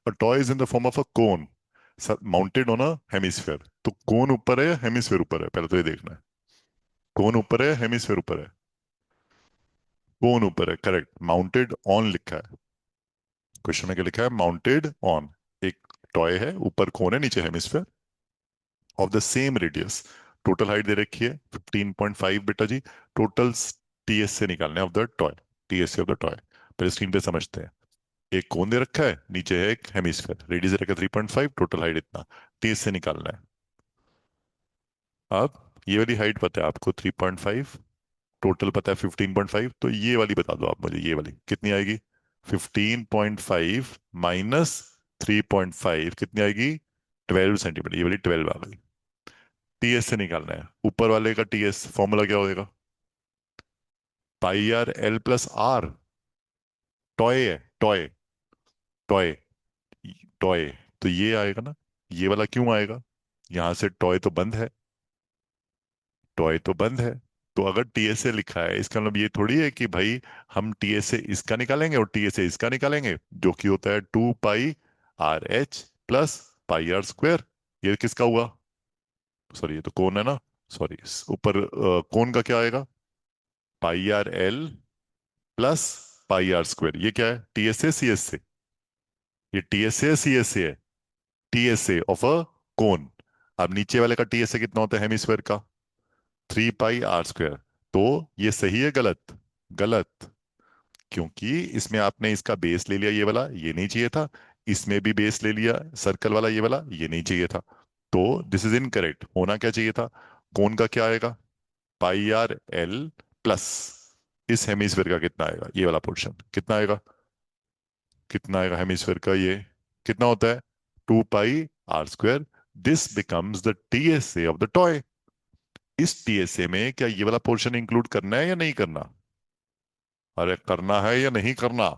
A toy is in the form of a cone mounted on a hemisphere. तो कोन ऊपर है या hemisphere ऊपर है, पहले तो ये देखना है। कोन ऊपर है, हेमिस्फेयर ऊपर है? कोन ऊपर है, करेक्ट। माउंटेड ऑन लिखा है, क्वेश्चन में क्या लिखा है? Mounted on. एक टॉय है, ऊपर कोन है, नीचे hemisphere of the same radius. Total height दे रखी है 15.5 बेटा जी। टोटल टीएस से निकालने of the toy, TS of the toy. पहले स्क्रीन पे समझते हैं। एक कोन दे रखा है, नीचे है एक हेमिस्फेयर, रेडियस दे रखा है 3.5, टोटल हाइट इतना, टीएस से निकालना है। अब ये वाली हाइट पता है आपको 3.5, टोटल पता है 15.5, तो ये वाली बता दो आप मुझे, ये वाली कितनी आएगी? 15.5 माइनस 3.5 कितनी आएगी? 12 सेंटीमीटर। ये वाली 12 आ गई। टीएस से निकालना है। ऊपर वाले का टीएस फॉर्मूला क्या होएगा? Pi R L plus r. Toy है, टॉय, टॉय, टॉय। तो ये आएगा ना। ये वाला क्यों आएगा? यहां से टॉय तो बंद है, टॉय तो बंद है। तो अगर टीएसए लिखा है, इसका मतलब ये थोड़ी है कि भाई हम टीएसए इसका निकालेंगे और टीएसए इसका निकालेंगे, जो कि होता है 2 pi r h plus pi are square. ये किसका हुआ? सॉरी, ये तो कोन है ना। सॉरी, ऊपर कोन का क्या आएगा? Pi R L plus pi are square. ये क्या है? TSA CSA? ये टीएसए सीएसए है। TSA of a cone. अब नीचे वाले का टीएसए कितना होता है हेमिस्फेयर का? 3 पाई आर स्क्वायर। तो ये सही है गलत? गलत। क्योंकि इसमें आपने इसका बेस ले लिया, ये वाला, ये नहीं चाहिए था। इसमें भी बेस ले लिया सर्कल वाला, ये वाला, ये नहीं चाहिए था। तो दिस इज इनकरेक्ट। होना क्या चाहिए था? कोन का क्या आएगा? पाई आर एल प्लस इस हेमिस्फेयर का कितना आएगा, ये वाला पोर्शन कितना आएगा? कितना आएगा हेमिस्फेयर का ये? कितना होता है? 2 pi are square. This becomes the TSA of the toy. इस टीएसए में क्या ये वाला पोर्शन इंक्लूड करना है या नहीं करना? अरे करना है या नहीं करना?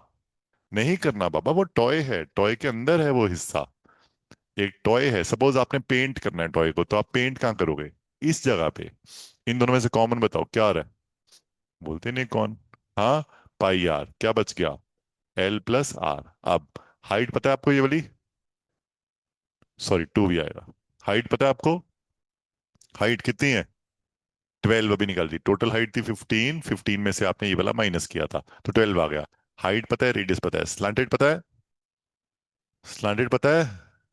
नहीं करना बाबा, वो टॉय है, टॉय के अंदर है वो हिस्सा। एक टॉय है, सपोज आपने पेंट करना है टॉय को, तो आप पेंट कहाँ करोगे? इस जगह पे। इन दोनों में से कॉमन बताओ क्या आ रहा है? बोलते नहीं कौन? हाँ, पाई आर। क्या बच गया? L plus R. अब हाइट पता है आपको ये वाली? सॉरी, 2 भी आएगा। हाइट पता है आपको? हाइट कितनी है? 12 अभी निकाल दी। टोटल हाइट थी 15, 15 में से आपने ये वाला माइनस किया था, तो 12 आ गया। हाइट पता है, रेडियस पता है, स्लांटेड पता है? स्लांटेड पता है?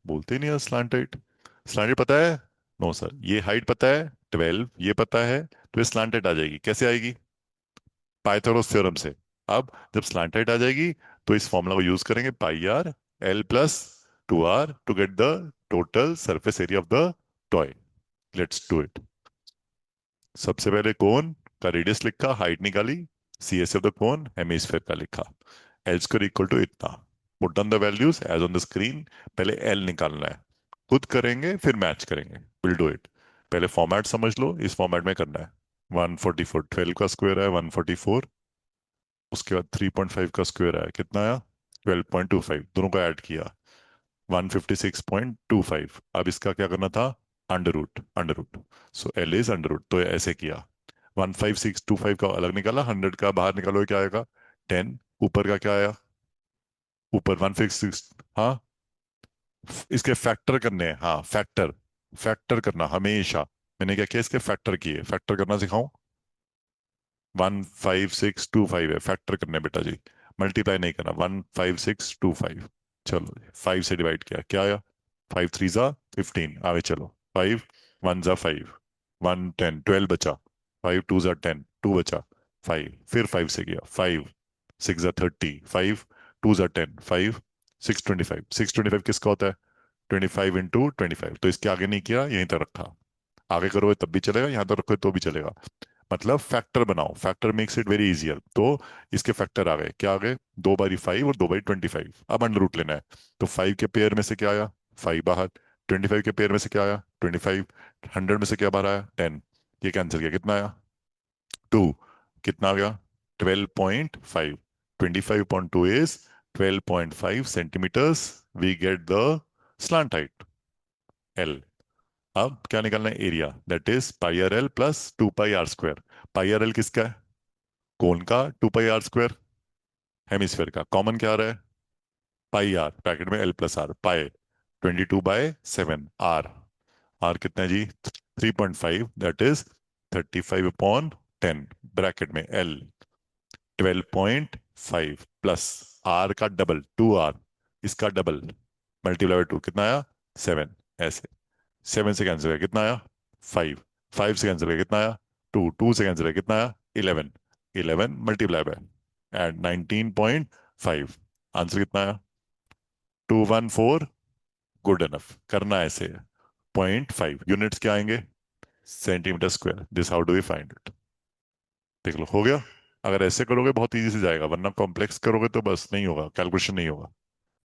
बोलते ही नहीं है स्लांटेड। स्लांटेड पता है? No sir. ये हाइट पता है 12, ये पता है, तो ये स्लांटेड आ जाएगी। कैसे आएगी? पाइथागोरस थ्योरम से। अब जब स्लांटेड आ जाएगी, तो इस फॉर्मूला को यूज करेंगे, pi R L plus 2 r to get the total surface area of the toy. Let's do it. सबसे पहले कोन का रेडियस लिखा, हाइट निकाली, c s of the cone hemisphere का लिखा, एल स्क्वायर इक्वल टू इतना। Put down the values as on the screen. पहले l निकालना है, खुद करेंगे फिर मैच करेंगे। Will do it. पहले फॉर्मेट समझ लो, इस फॉर्मेट में करना है। 144, 12 का स्क्वायर है 144, उसके बाद 3.5 का स्क्वायर है, कितना आया? 12.25, दोनों को ऐड किया, 156.25। अब इसका क्या करना था? Under root, under root. So L is under root, तो ऐसे किया। 15625 का अलग निकाला, 100 का बाहर निकालो, क्या आएगा? 10। ऊपर का क्या आया? ऊपर 156, हाँ। इसके फैक्टर करने हैं, हाँ फैक्टर। फैक्टर करना हमेशा। मैंने क्या किया, इसके फैक्टर किए। फैक्टर करना सिखाऊं? 15625 है, फैक्टर करने बेटा जी। मल्टीप्लाई नहीं करना। 15625। चलो जी, 5 से डिवाइड किया, क्या आया? 5 3 जा 15। आगे चलो। 5 1 जा 5, 1 10, 12 बचा। 5 2 जा 10, 2 बचा। 5 फिर 5 से किया, 5 6 जा 30, 5 2 जा 10, 5 6 25। 6 25 किसका होता है? 25 × 25। तो इसके आगे नहीं किया, यहीं तक रखा। आगे करोगे तब भी चलेगा, यहाँ तक रखोगे तो भी चलेगा। मतलब फैक्टर बनाओ, factor makes it very easier. तो इसके फैक्टर आ गए, क्या आ गए? 2 बाई 5 और 2 बाई 25। अब अंडर रूट लेना है। तो 5 के पेयर में से क्या आया? 5 बाहर। 25 के पेयर में से क्या आया? 25। 100 में से क्या बाहर आया? 10। ये कैंसिल किया, कितना आया? 2। कितना आ गया? 12.5। 25.2 is 12.5 centimetres. We get the slant height L. अब क्या निकालना है? Area, that is pi R L plus 2 pi are square. Pi are L किसका है? कोन का 2 पाई आर स्क्वायर। हेमिस्फेयर का कॉमन क्या आ रहा है? पाई आर ब्रैकेट में L plus R pi 22/7 R. R कितना है जी 3.5 दैट इज 35/10 ब्रैकेट में एल 12.5 प्लस आर का डबल 2 आर इसका डबल मल्टीप्लाई बाय 2 कितना आया 7 ऐसे 7 से कैंसिल है कितना आया 5 5 से कैंसिल है कितना आया 2 2 से कैंसिल है कितना आया 11 11 मल्टीप्लाई बाय एंड 19.5 आंसर कितना आया 214 गुड इनफ करना है ऐसे 0.5 यूनिट्स क्या आएंगे centimetre square this how do we find it देख लो हो गया। अगर ऐसे करोगे बहुत इजी से जाएगा वरना कॉम्प्लेक्स करोगे तो बस नहीं होगा कैलकुलेशन नहीं होगा।